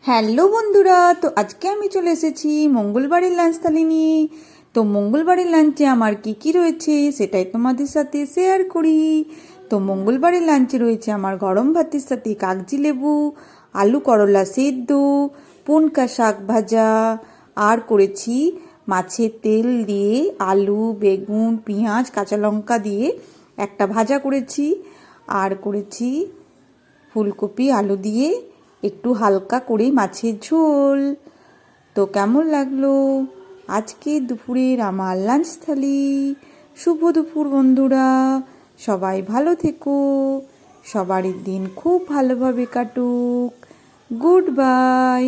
Hello বন্ধুরা, তো আজকে আমি চলে এসেছি মঙ্গলবারের লাঞ্চ থালি নিয়ে। তো মঙ্গলবারের লাঞ্চে আমার কি কি রয়েছে সেটাই তোমাদের সাথে শেয়ার করি। তো মঙ্গলবারের লাঞ্চে রয়েছে আমার গরম ভাতের সাথে কাগজি লেবু, আলু করলা সেদ্ধ, পুনকা শাক ভাজা, আর করেছি মাছের তেল দিয়ে আলু বেগুন পেঁয়াজ কাঁচা লঙ্কা দিয়ে একটা ভাজা করেছি, আর করেছি ফুলকপি আলু দিয়ে একটু হালকা করে মাছের ঝোল। তো কেমন লাগলো আজকে দুপুরের আমার লাঞ্চ থালি? শুভ দুপুর বন্ধুরা, সবাই ভালো থেকো, সবারই দিন খুব ভালোভাবে কাটুক। Good bye.